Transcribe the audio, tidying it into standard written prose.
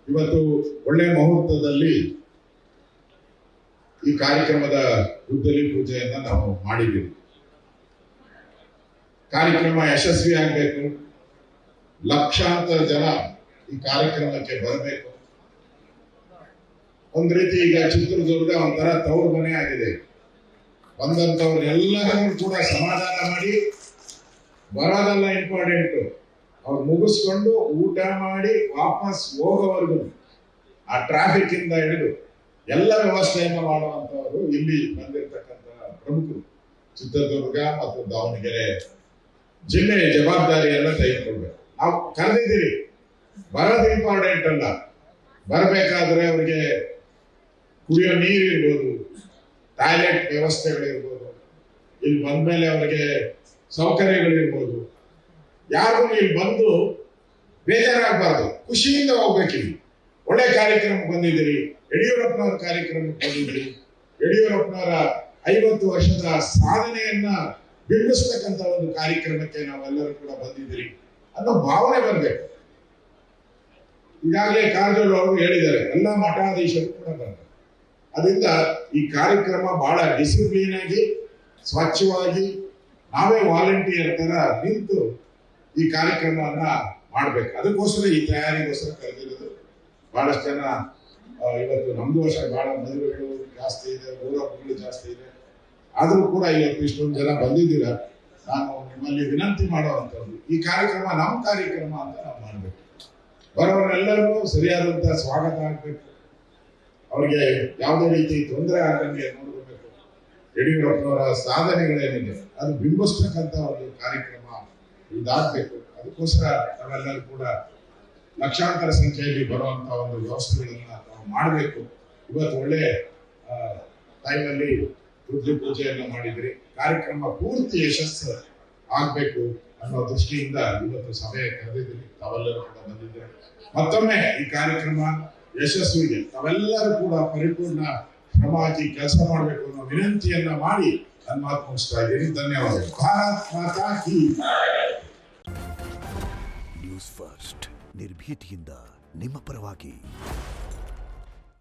ಇವತ್ತು ಒಳ್ಳೆ ಮುಹೂರ್ತದಲ್ಲಿ ಈ ಕಾರ್ಯಕ್ರಮದ ಗುದ್ದಲಿ ಪೂಜೆಯನ್ನ ನಾವು ಮಾಡಿದ್ದೀವಿ. ಕಾರ್ಯಕ್ರಮ ಯಶಸ್ವಿ ಆಗಬೇಕು, ಲಕ್ಷಾಂತರ ಜನ ಈ ಕಾರ್ಯಕ್ರಮಕ್ಕೆ ಬರಬೇಕು. ಒಂದ್ ರೀತಿ ಈಗ ಚಿತ್ರದುರ್ಗ ಒಂಥರ ತವರು ಮನೆ ಆಗಿದೆ. ಬಂದಂತವ್ರೆಲ್ಲರೂ ಕೂಡ ಸಮಾಧಾನ ಮಾಡಿ, ಬರೋದೆಲ್ಲ ಇಂಪಾರ್ಟೆಂಟು, ಅವ್ರು ಮುಗಿಸ್ಕೊಂಡು ಊಟ ಮಾಡಿ ವಾಪಸ್ ಹೋಗೋವರೆಗೂ ಆ ಟ್ರಾಫಿಕ್ ಇಂದ ಹಿಡಿದು ಎಲ್ಲ ವ್ಯವಸ್ಥೆಯನ್ನು ಮಾಡುವಂತವರು ಇಲ್ಲಿ ಬಂದಿರತಕ್ಕಂತ ಪ್ರಮುಖರು. ಚಿತ್ರದುರ್ಗ ಮತ್ತು ದಾವಣಗೆರೆ ಜಿಲ್ಲೆಯ ಜವಾಬ್ದಾರಿಯನ್ನ ತೆಗೆದುಕೊಳ್ಬೇಕು. ನಾವು ಕರೆದಿದ್ದೀರಿ, ಬರೋದು ಇಂಪಾರ್ಟೆಂಟ್ ಅಲ್ಲ, ಬರಬೇಕಾದ್ರೆ ಅವರಿಗೆ ಕುಡಿಯೋ ನೀರು ಇರ್ಬೋದು, ಟಾಯ್ಲೆಟ್ ವ್ಯವಸ್ಥೆಗಳಿರ್ಬೋದು, ಇಲ್ಲಿ ಬಂದ್ಮೇಲೆ ಅವರಿಗೆ ಸೌಕರ್ಯಗಳಿರ್ಬೋದು. ಯಾರು ಇಲ್ಲಿ ಬಂದು ಬೇಜಾರಾಗಬಾರ್ದು, ಖುಷಿಯಿಂದ ಹೋಗ್ಬೇಕಿಲ್ಲಿ. ಒಳ್ಳೆ ಕಾರ್ಯಕ್ರಮಕ್ಕೆ ಬಂದಿದ್ದೀರಿ, ಯಡಿಯೂರಪ್ಪನವರ ಕಾರ್ಯಕ್ರಮಕ್ಕೆ ಬಂದಿದ್ದೀರಿ. ಯಡಿಯೂರಪ್ಪನವರ 50 ವರ್ಷದ ಸಾಧನೆಯನ್ನ ಬಿಂಬಿಸ್ತಕ್ಕಂಥ ಒಂದು ಕಾರ್ಯಕ್ರಮಕ್ಕೆ ನಾವೆಲ್ಲರೂ ಕೂಡ ಬಂದಿದ್ದೀರಿ ಅನ್ನೋ ಭಾವನೆ ಬರಬೇಕು. ಈಗಾಗಲೇ ಕಾರಜೋಳ ಅವರು ಹೇಳಿದ್ದಾರೆ, ಎಲ್ಲ ಮಠಾಧೀಶರು ಕೂಡ ಬರ್ತಾರೆ. ಅದರಿಂದ ಈ ಕಾರ್ಯಕ್ರಮ ಬಹಳ ಡಿಸಿಪ್ಲಿನ್ ಆಗಿ, ಸ್ವಚ್ಛವಾಗಿ, ನಾವೇ ವಾಲಂಟಿಯರ್ ತರ ನಿಂತು ಈ ಕಾರ್ಯಕ್ರಮವನ್ನ ಮಾಡ್ಬೇಕು. ಅದಕ್ಕೋಸ್ಕರ ಈ ತಯಾರಿಗೋಸ್ಕರ ಕರೆದಿರೋದು. ಬಹಳಷ್ಟು ಜನ ಇವತ್ತು ನಮ್ದು ವರ್ಷ ಬಹಳ ಮದುವೆಗಳು ಜಾಸ್ತಿ ಇದೆ, ಊರಪ್ಪಗಳು ಜಾಸ್ತಿ ಇದೆ, ಆದ್ರೂ ಕೂಡ ಇವತ್ತು ಇಷ್ಟೊಂದು ಜನ ಬಂದಿದ್ದೀರ. ನಾನು ನಿಮ್ಮಲ್ಲಿ ವಿನಂತಿ ಮಾಡುವಂಥದ್ದು, ಈ ಕಾರ್ಯಕ್ರಮ ನಮ್ಮ ಕಾರ್ಯಕ್ರಮ ಅಂತ ನಾವು ಮಾಡ್ಬೇಕು. ಬರೋರೆಲ್ಲರಿಗೂ ಸರಿಯಾದಂತಹ ಸ್ವಾಗತ ಆಗ್ಬೇಕು, ಅವ್ರಿಗೆ ಯಾವುದೇ ರೀತಿ ತೊಂದರೆ ಆಗಂಗೆ ನೋಡ್ಕೋಬೇಕು. ಯಡಿಯೂರಪ್ಪನವರ ಸಾಧನೆಗಳೇನಿದೆ ಅದು ಬಿಂಬಿಸ್ತಕ್ಕಂಥ ಒಂದು ಕಾರ್ಯಕ್ರಮ ಇದಾಗಬೇಕು. ಅದಕ್ಕೋಸ್ಕರ ನಾವೆಲ್ಲರೂ ಕೂಡ ಲಕ್ಷಾಂತರ ಸಂಖ್ಯೆಯಲ್ಲಿ ಬರುವಂತ ಒಂದು ವ್ಯವಸ್ಥೆಗಳನ್ನ ನಾವು ಮಾಡಬೇಕು. ಇವತ್ತು ಒಳ್ಳೆ ಟೈಮಲ್ಲಿ ರುದ್ರಿ ಪೂಜೆಯನ್ನು ಮಾಡಿದ್ರಿ. ಕಾರ್ಯಕ್ರಮ ಪೂರ್ತಿ ಯಶಸ್ಸು ಆಗ್ಬೇಕು ಅನ್ನೋ ದೃಷ್ಟಿಯಿಂದ ಇವತ್ತು ಸಭೆ ಕರೆದಿದ್ದೀರಿ. ತಾವೆಲ್ಲರೂ ಕೂಡ ಬಂದಿದ್ದೀರಿ. ಮತ್ತೊಮ್ಮೆ ಈ ಕಾರ್ಯಕ್ರಮ ಯಶಸ್ವಿಗೆ ತಾವೆಲ್ಲರೂ ಕೂಡ ಪರಿಪೂರ್ಣ ಶ್ರಮ ಹಾಕಿ ಕೆಲಸ ಮಾಡಬೇಕು ಅನ್ನೋ ವಿನಂತಿಯನ್ನ ಮಾಡಿ ನನ್ನ ಮಾತು ಮುಗಿಸ್ತಾ ಇದ್ದೀನಿ. ಧನ್ಯವಾದಗಳು. ಭಾರತ್ ಮಾತಾ ಕೀ. ನ್ಯೂಸ್ ಫಸ್ಟ್, ನಿರ್ಭೀತಿಯಿಂದ ನಿಮ್ಮ ಪರವಾಗಿ.